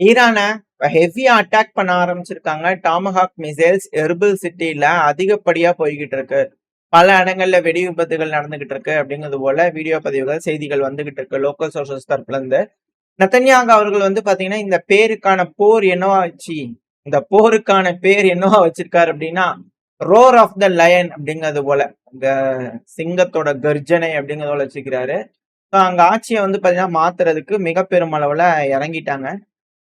ஈரான ஹெவியா அட்டாக் பண்ண ஆரம்பிச்சிருக்காங்க. டாமஹாக் மிசைல்ஸ் எர்பில் சிட்டில அதிகப்படியா போய்கிட்டு இருக்கு. பல இடங்கள்ல வெடி விபத்துகள் நடந்துகிட்டு இருக்கு அப்படிங்கிறது போல வீடியோ பதிவுகள், செய்திகள் வந்துகிட்டு இருக்கு லோக்கல் சோர்சஸ் தரப்புல இருந்து. நெதன்யாகு அவர்கள் வந்து பாத்தீங்கன்னா, இந்த பேருக்கான போர் என்னவா வச்சு இந்த போருக்கான பேர் என்னவா வச்சிருக்காரு அப்படின்னா, ரோர் ஆஃப் த லயன் அப்படிங்கிறது போல, இந்த சிங்கத்தோட கர்ஜனை அப்படிங்கிறது போல வச்சுக்கிறாரு. அங்க ஆட்சியை வந்து பாத்தீங்கன்னா மாத்துறதுக்கு மிக பெரும் அளவுல இறங்கிட்டாங்க.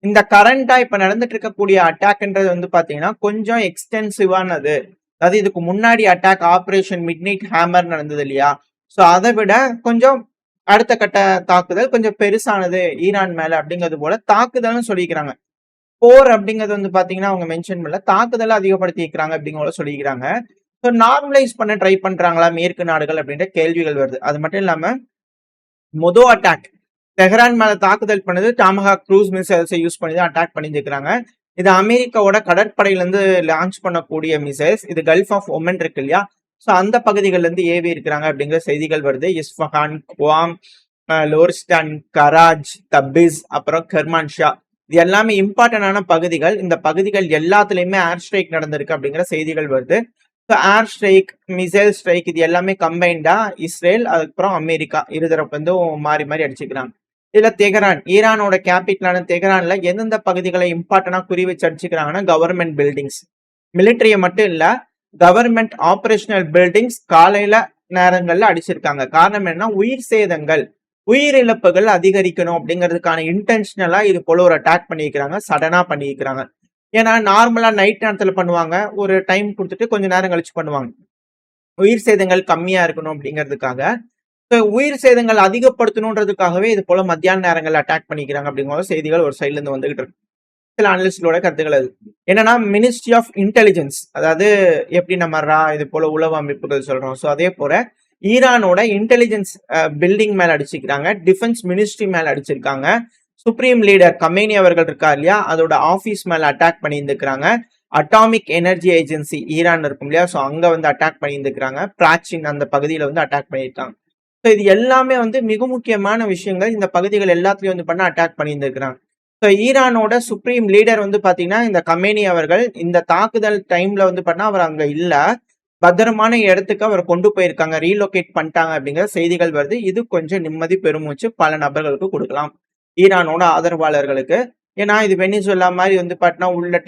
இந்த கரண்டா இப்ப நடந்துட்டு இருக்கக்கூடிய அட்டாக்ன்றது வந்து பாத்தீங்கன்னா கொஞ்சம் எக்ஸ்டென்சிவானது. அதாவது இதுக்கு முன்னாடி அட்டாக் ஆபரேஷன் மிட்நைட் ஹேமர் நடந்தது இல்லையா? சோ அதை விட கொஞ்சம் அடுத்த கட்ட தாக்குதல் கொஞ்சம் பெருசானது ஈரான் மேல அப்படிங்கிறது போல தாக்குதல்னு சொல்லிக்கிறாங்க. போர் அப்படிங்கிறது வந்து பாத்தீங்கன்னா அவங்க மென்ஷன் பண்ணல, தாக்குதலை அதிகப்படுத்தி இருக்கிறாங்க அப்படிங்கிற சொல்லிக்கிறாங்க. ஸோ நார்மலைஸ் பண்ண ட்ரை பண்றாங்களா மேற்கு நாடுகள் அப்படின்ற கேள்விகள் வருது. அது மட்டும் இல்லாம மொதல் அட்டாக் தெஹ்ரான் மேல தாக்குதல் பண்ணது டாமஹாக் க்ரூஸ் மிசைல்ஸை யூஸ் பண்ணி தான் அட்டாக் பண்ணியிருக்கிறாங்க. இது அமெரிக்காவோட கடற்படையில இருந்து லான்ச் பண்ணக்கூடிய மிசைல்ஸ். இது கல்ஃப் ஆஃப் ஒமன் இருக்கு இல்லையா? ஸோ அந்த பகுதிகள்ல இருந்து ஏவி இருக்கிறாங்க அப்படிங்கிற செய்திகள் வருது. இஸ்ஃபஹான், குவாம், லோரிஸ்டான், கராஜ், தபிஸ், அப்புறம் கர்மான்ஷா, இது எல்லாமே இம்பார்ட்டன்டான பகுதிகள். இந்த பகுதிகள் எல்லாத்துலயுமே ஏர் ஸ்ட்ரைக் நடந்திருக்கு அப்படிங்கிற செய்திகள் வருது. ஏர் ஸ்ட்ரைக், மிசைல் ஸ்ட்ரைக், இது எல்லாமே கம்பைண்டா இஸ்ரேல் அதுக்கப்புறம் அமெரிக்கா இருதரப்பு வந்து மாறி மாறி அடிச்சுக்கிறாங்க. இதுல தெஹ்ரான், ஈரானோட கேபிட்டலான தெஹ்ரான்ல எந்தெந்த பகுதிகளை இம்பார்ட்டனா குறி வச்சு அடிச்சுக்கிறாங்கன்னா கவர்மெண்ட் பில்டிங்ஸ், மிலிட்டரிய மட்டும் இல்ல கவர்மெண்ட் ஆபரேஷனல் பில்டிங்ஸ் காலையில நேரங்கள்ல அடிச்சிருக்காங்க. காரணம் என்ன? உயிர் சேதங்கள், உயிரிழப்புகள் அதிகரிக்கணும் அப்படிங்கிறதுக்கான இன்டென்ஷனலா இது போல ஒரு அட்டாக் பண்ணிக்கிறாங்க, சடனா பண்ணிக்கிறாங்க. ஏன்னா நார்மலா நைட் நேரத்துல பண்ணுவாங்க, ஒரு டைம் கொடுத்துட்டு கொஞ்ச நேரம் கழிச்சு பண்ணுவாங்க, உயிர் சேதங்கள் கம்மியா இருக்கணும் அப்படிங்கிறதுக்காக. உயிர் சேதங்கள் அதிகப்படுத்தணுன்றதுக்காகவே இது போல மத்தியான நேரங்கள் அட்டாக் பண்ணிக்கிறாங்க அப்படிங்கிற செய்திகள் ஒரு சைட்ல இருந்து வந்துகிட்டு இருக்கு. சில அனலிஸ்டோட கருத்துக்கள் அது என்னன்னா, மினிஸ்ட்ரி ஆஃப் இன்டெலிஜென்ஸ், அதாவது எப்படி நம்ம இது போல உளவு அமைப்புகள் சொல்றோம், ஸோ அதே போல ஈரானோட இன்டெலிஜென்ஸ் பில்டிங் மேல அடிச்சுக்கிறாங்க, டிஃபென்ஸ் மினிஸ்ட்ரி மேல அடிச்சிருக்காங்க, சுப்ரீம் லீடர் கமேனி அவர்கள் இருக்கா இல்லையா அதோட ஆபீஸ் மேல அட்டாக் பண்ணி இருந்துக்கிறாங்க, அட்டாமிக் எனர்ஜி ஏஜென்சி ஈரான் இருக்கும் இல்லையா, ஸோ அங்க வந்து அட்டாக் பண்ணி இருந்துக்கிறாங்க, பிராச்சின் அந்த பகுதியில வந்து அட்டாக் பண்ணியிருக்காங்க. ஸோ இது எல்லாமே வந்து மிக முக்கியமான விஷயங்கள். இந்த பகுதிகள் எல்லாத்துலயும் வந்து பண்ண அட்டாக் பண்ணி இருந்துக்கிறாங்க. ஸோ ஈரானோட சுப்ரீம் லீடர் வந்து பாத்தீங்கன்னா இந்த கமேனி அவர்கள் இந்த தாக்குதல் டைம்ல வந்து பண்ணா அவர் அங்க இல்ல, பத்திரமான இடத்துக்கு அவர் கொண்டு போயிருக்காங்க, ரீலோகேட் பண்ணிட்டாங்க அப்படிங்கிற செய்திகள் வருது. இது கொஞ்சம் நிம்மதி பெருமூச்சு பல நபர்களுக்கு கொடுக்கலாம், ஈரானோட ஆதரவாளர்களுக்கு. ஏன்னா இது வெனிசுலா மாதிரி வந்து பாத்தீங்கன்னா உள்ள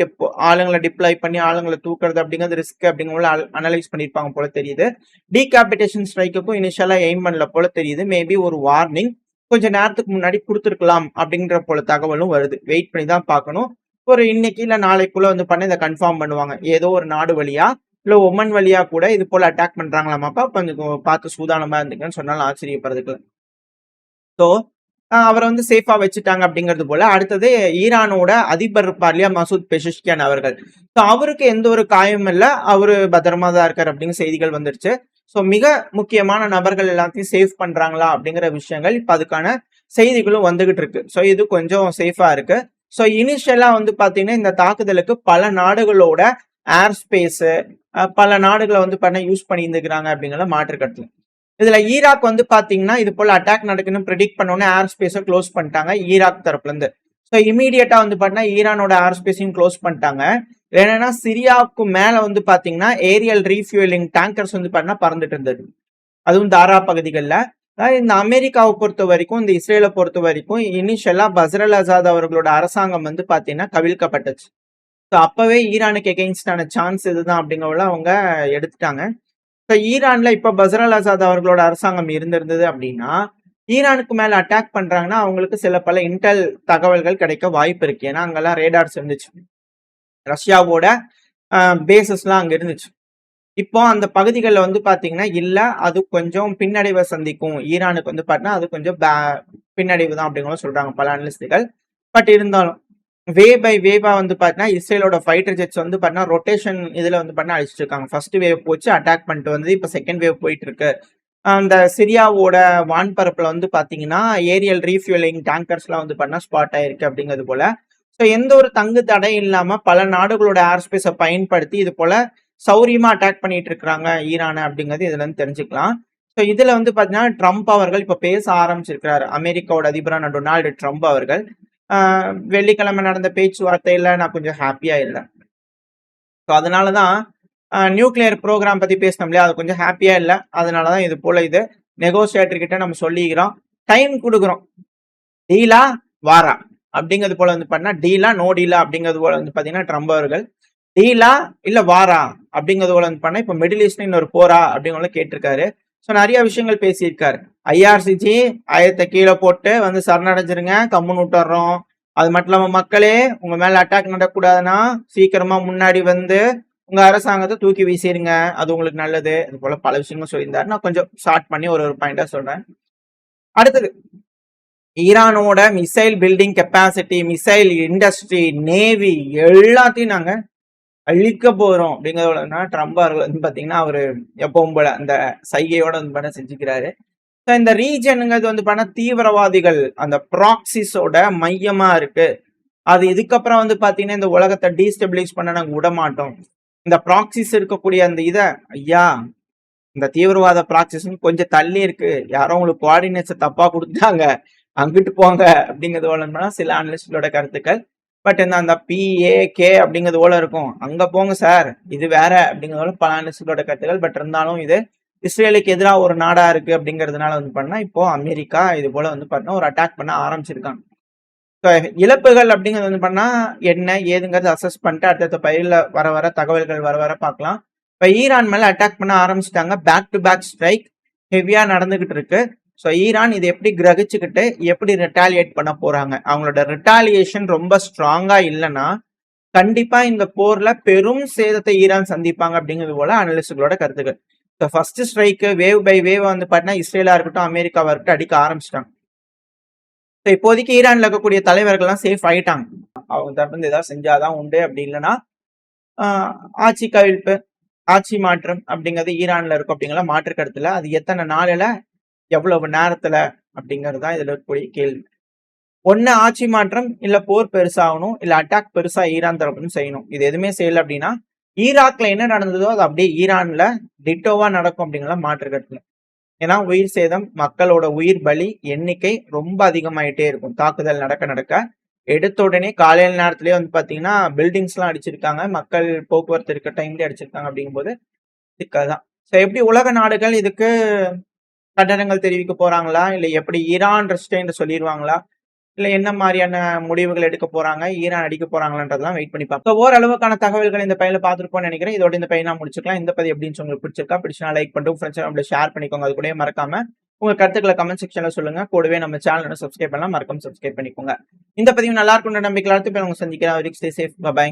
ஆளுங்களை டிப்ளாய் பண்ணி ஆளுங்களை தூக்குறது அப்படிங்கிறது ரிஸ்க் அப்படிங்கிற அனலைஸ் பண்ணிருப்பாங்க போல தெரியுது. டீகாபிடேஷன் ஸ்ட்ரைக்குக்கும் இனிஷியலா எய்ம் பண்ணல போல தெரியுது. மேபி ஒரு வார்னிங் கொஞ்ச நேரத்துக்கு முன்னாடி கொடுத்துருக்கலாம் அப்படிங்கிற போல தகவலும் வருது. வெயிட் பண்ணி தான் பார்க்கணும். ஒரு இன்னைக்கு இல்ல நாளைக்குள்ள வந்து பண்ண இதை கன்ஃபார்ம் பண்ணுவாங்க. ஏதோ ஒரு நாடு வழியா இல்ல ஒமன் வழியா கூட இது போல அட்டாக் பண்றாங்களாமாப்பா, கொஞ்சம் பார்த்து சூதானமா இருந்துங்கன்னு சொன்னாலும் ஆச்சரியப்படுறதுக்கு. ஸோ அவரை வந்து சேஃபா வச்சுட்டாங்க அப்படிங்கிறது போல. அடுத்தது ஈரானோட அதிபர் இருப்பார் இல்லையா, மசூத் பெஷிஷ்கியான் அவர்கள். ஸோ அவருக்கு எந்த ஒரு காயமும் இல்லை, அவரு பத்திரமா தான் இருக்காரு அப்படிங்கிற செய்திகள் வந்துருச்சு. ஸோ மிக முக்கியமான நபர்கள் எல்லாத்தையும் சேஃப் பண்றாங்களா அப்படிங்கிற விஷயங்கள் இப்ப அதுக்கான செய்திகளும் வந்துகிட்டு இருக்கு. ஸோ இது கொஞ்சம் சேஃபா இருக்கு. ஸோ இனிஷியலா வந்து பாத்தீங்கன்னா இந்த தாக்குதலுக்கு பல நாடுகளோட ஏர் ஸ்பேஸ், பல நாடுகளை வந்து பண்ண யூஸ் பண்ணி இருந்துக்கிறாங்க அப்படிங்கிற மாற்று கருத்து. இதுல ஈராக் வந்து பாத்தீங்கன்னா இது போல அட்டாக் நடக்குன்னு ப்ரெடிக்ட் பண்ணோன்னே ஏர் ஸ்பேஸை க்ளோஸ் பண்ணிட்டாங்க ஈராக் தரப்புல இருந்து. ஸோ இமீடியட்டா வந்து பாத்தீங்கன்னா ஈரானோட ஏர் ஸ்பேஸையும் க்ளோஸ் பண்ணிட்டாங்க. என்னன்னா சிரியாவுக்கு மேல வந்து பாத்தீங்கன்னா ஏரியல் ரீஃபியூலிங் டேங்கர்ஸ் வந்து பாத்தீங்கன்னா பறந்துட்டு இருந்தது, அதுவும் தாரா பகுதிகளில். இந்த அமெரிக்காவை பொறுத்த வரைக்கும் இந்த இஸ்ரேலை பொறுத்த வரைக்கும் இனிஷியலா பஸ்ர் அல் அசாத் அவர்களோட அரசாங்கம் வந்து பாத்தீங்கன்னா கவிழ்க்கப்பட்டுச்சு. ஸோ அப்பவே ஈரானுக்கு எகெயின்ஸ்டான சான்ஸ் இதுதான் அப்படிங்கிறத அவங்க எடுத்துட்டாங்க. ஸோ ஈரான்ல இப்ப பஸ்ர் அல் அசாத் அவர்களோட அரசாங்கம் இருந்திருந்தது அப்படின்னா ஈரானுக்கு மேல அட்டாக் பண்றாங்கன்னா அவங்களுக்கு சில பல இன்டெல் தகவல்கள் கிடைக்க வாய்ப்பு இருக்கு. ஏன்னா அங்கெல்லாம் ரேடார்ஸ் இருந்துச்சு, ரஷ்யாவோட பேசஸ்லாம் அங்க இருந்துச்சு. இப்போ அந்த பகுதிகளில் வந்து பாத்தீங்கன்னா இல்ல, அது கொஞ்சம் பின்னடைவை சந்திக்கும் ஈரானுக்கு வந்து பாத்தீங்கன்னா, அது கொஞ்சம் பின்னடைவு தான் அப்படிங்கிற சொல்றாங்க பல அனலிஸ்டுகள். பட் இருந்தாலும் வே பை வேவா வந்து பாத்தீங்கன்னா இஸ்ரேலோட ஃபைட்டர் ஜெட்ஸ் வந்து பாத்தீங்கன்னா ரொட்டேஷன் இதுல வந்து பாத்தீங்கன்னா அழிச்சிட்டு இருக்காங்க. ஃபர்ஸ்ட் வேவ் போச்சு, அட்டாக் பண்ணிட்டு வந்து இப்ப செகண்ட் வேவ் போயிட்டு இருக்கு. அந்த சிரியாவோட வான்பரப்புல வந்து பாத்தீங்கன்னா ஏரியல் ரீஃபியூலிங் டேங்கர்ஸ்லாம் வந்து பாத்தீங்கன்னா ஸ்பாட் ஆயிருக்கு அப்படிங்கிறது போல. ஸோ எந்த ஒரு தங்கு தடை இல்லாம பல நாடுகளோட ஏர் ஸ்பேஸை பயன்படுத்தி இது போல சௌரியமா அட்டாக் பண்ணிட்டு இருக்கிறாங்க ஈரான் அப்படிங்கிறது இதுல இருந்து தெரிஞ்சுக்கலாம். ஸோ இதுல வந்து பாத்தீங்கன்னா ட்ரம்ப் அவர்கள் இப்ப பேச ஆரம்பிச்சிருக்கிறாரு, அமெரிக்காவோட அதிபரான டொனால்டு ட்ரம்ப் அவர்கள். வெள்ளிக்கிழமை நடந்த பேச்சுவார்த்தையில நான் கொஞ்சம் ஹாப்பியா இல்ல. ஸோ அதனால தான் நியூக்ளியர் ப்ரோகிராம் பத்தி பேசினோம் இல்லையா? அது கொஞ்சம் ஹாப்பியா இல்ல. அதனால தான் இது போல இது நெகோசியேட்டர் கிட்ட நம்ம சொல்லிக்கிறோம். டைம் குடுக்குறோம். டீலா? வாரா? அப்படிங்கிறது போல வந்து பண்ணா, டீலா? நோ டீலா? அப்படிங்கிறது போல வந்து பார்த்தீங்கன்னா, ட்ரம்ப் அவர்கள் டீலா? இல்ல வாரா? அப்படிங்கிறது போல வந்து பண்ணா, இப்ப மிடில் ஈஸ்ட்ல இன்னொரு போரா? அப்படிங்கிறத கேட்டிருக்காரு. ஸோ நெறைய விஷயங்கள் பேசியிருக்காரு. ஐஆர்சிஜி ஆயுதத்த கீழ போட்டு வந்து சரணடைஞ்சிருங்க, கம்முன்னு விட்டுர்றோம். அது மட்டும் இல்லாம மக்களே, உங்க மேல அட்டாக் நடக்கக்கூடாதுன்னா, சீக்கிரமா முன்னாடி வந்து உங்க அரசாங்கத்த தூக்கி வீசிருங்க. அது உங்களுக்கு நல்லது. இது போல பல விஷயங்கள் சொல்லியிருந்தாரு. நான் கொஞ்சம் ஷார்ட் பண்ணி ஒரு பாயிண்டா சொல்றேன். அடுத்தது ஈரானோட missile building capacity, missile industry, navy எல்லாத்தையும் நாங்க அழிக்க போறோம் அப்படிங்கிறதோட ட்ரம்ப் அவர்கள் வந்து பாத்தீங்கன்னா அவரு எப்பவும் போல அந்த சைகையோட வந்து பண்ண செஞ்சுக்கிறாரு. இந்த ரீஜனுங்கிறது வந்து பண்ண தீவிரவாதிகள் அந்த ப்ராக்சிஸோட மையமா இருக்கு. அது இதுக்கப்புறம் வந்து பாத்தீங்கன்னா இந்த உலகத்தை டீஸ்டபிளைஸ் பண்ண நாங்க விட மாட்டோம். இந்த ப்ராக்சிஸ் இருக்கக்கூடிய அந்த ஐயா இந்த தீவிரவாத ப்ராக்சிஸ் கொஞ்சம் தள்ளி இருக்கு. யாரோ உங்களுக்கு கோஆர்டினேட்ஸ் தப்பா கொடுத்தாங்க. அங்கிட்டு போங்க அப்படிங்கிறது போல சில அனலிஸ்டோட கருத்துக்கள். பட் அந்த PAK அப்படிங்கிறது போல இருக்கும். அங்க போங்க சார், இது வேற அப்படிங்கிறது பல அனலிஸ்டோட கருத்துக்கள். பட் இருந்தாலும் இது இஸ்ரேலுக்கு எதிராக ஒரு நாடா இருக்கு அப்படிங்கிறதுனால வந்து பண்ணா இப்போ அமெரிக்கா இது போல வந்து பண்ணா ஒரு அட்டாக் பண்ண ஆரம்பிச்சிருக்காங்க. இழப்புகள் அப்படிங்கிறது வந்து பண்ணா என்ன ஏதுங்கிறது அசஸ் பண்ணிட்டு அடுத்த பயிரில் வர வர தகவல்கள் வர வர பார்க்கலாம். இப்போ ஈரான் மேல அட்டாக் பண்ண ஆரம்பிச்சிட்டாங்க. பேக் டு பேக் ஸ்ட்ரைக் ஹெவியா நடந்துகிட்டு இருக்கு. ஸோ ஈரான் இதை எப்படி கிரகிச்சுக்கிட்டு எப்படி ரிட்டாலியேட் பண்ண போறாங்க? அவங்களோட ரிட்டாலியேஷன் ரொம்ப ஸ்ட்ராங்கா இல்லைன்னா கண்டிப்பா இந்த போர்ல பெரும் சேதத்தை ஈரான் சந்திப்பாங்க அப்படிங்கிறது போல அனலிஸ்டுகளோட கருத்துக்கள். So first strike wave by wave வந்து பார்த்தீங்கன்னா இஸ்ரேலா இருக்கட்டும் அமெரிக்காவா இருக்கட்டும் அடிக்க ஆரம்பிச்சிட்டாங்க. ஸோ இப்போதைக்கு ஈரான்ல இருக்கக்கூடிய தலைவர்கள்லாம் சேஃப் ஆயிட்டாங்க. அவங்க தரப்பு ஏதாவது செஞ்சாதான் உண்டு. அப்படி இல்லைன்னா ஆட்சி கவிழ்ப்பு ஆட்சி மாற்றம் அப்படிங்கிறது ஈரான்ல இருக்கும் அப்படிங்கிற மாற்று கருத்துல அது எத்தனை நாளில எவ்வளவு நேரத்துல அப்படிங்கிறது தான் இதுல இருக்கக்கூடிய கேள்வி. ஒன்னு ஆட்சி மாற்றம் இல்ல போர் பெருசாகணும் இல்ல அட்டாக் பெருசா ஈரான் தரப்புன்னு செய்யணும். இது எதுவுமே செய்யல அப்படின்னா ஈராக்ல என்ன நடந்ததோ அது அப்படியே ஈரான்ல டிட்டோவா நடக்கும் அப்படிங்கிற மாற்று கருத்துல. ஏன்னா உயிர் சேதம் மக்களோட உயிர் பலி எண்ணிக்கை ரொம்ப அதிகமாயிட்டே இருக்கும். தாக்குதல் நடக்க நடக்க எடுத்த உடனே காலையில நேரத்திலேயே வந்து பாத்தீங்கன்னா பில்டிங்ஸ் எல்லாம் அடிச்சிருக்காங்க. மக்கள் போக்குவரத்து இருக்க டைம்ல அடிச்சிருக்காங்க அப்படிங்கும் போது இதுக்காதான். ஸோ எப்படி உலக நாடுகள் இதுக்கு கண்டனங்கள் தெரிவிக்க போறாங்களா? இல்ல எப்படி ஈரான் ரெஸ்ட் சொல்லிடுவாங்களா? இல்ல என்ன மாதிரியான முடிவுகள் எடுக்க போறாங்க? ஈரான் அடிக்க போறாங்களான்றதெல்லாம் வெயிட் பண்ணி பார்ப்போம். ஓரளவுக்கான தகவல்கள் இந்த பையில பார்த்துருப்போம்னு நினைக்கிறேன். இதோட இந்த பையனா முடிச்சுக்கலாம். இந்த பதிவு எப்படின்னு உங்களுக்கு பிடிச்சிருக்கா? பிடிச்சா லைக் பண்ணிட்டு ஃப்ரெண்ட்ஸ் ஷேர் பண்ணிக்கோங்க. அது கூட மறக்காம உங்க கருத்துக்களை கமெண்ட் செக்ஷன்ல சொல்லுங்க. கூடவே நம்ம சேனல் சப்ஸ்கிரைப் பண்ணலாம். மறக்காம சப்ஸ்கிரைப் பண்ணிக்கோங்க. இந்த பதிவு நல்லா இருக்கும்ன்ற நம்பிக்கையில அடுத்த பேர் உங்க சந்திக்கிறேன். Stay safe. பை.